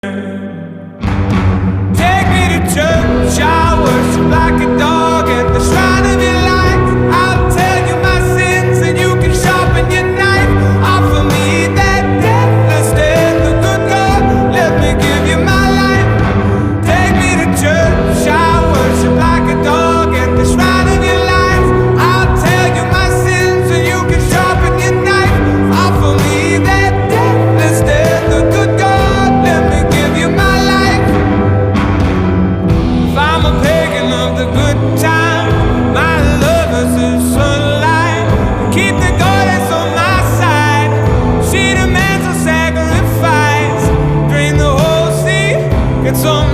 Take me to church, I worship like a dog at the shrine of your light. I'll tell you my sins and you can sharpen your knife. Offer me that deathless death, the good God, let me give you my life. Take me to church, I worship like a dog at the shrine of your light. I'll tell you my sins and you can sharpen your knife. Offer me that deathless death, the good God, let me give you my life. If I'm a pagan of the good time, my love is the sunlight. Keep the goddess on my side. She demands a sacrifice. Drain the whole sea, get some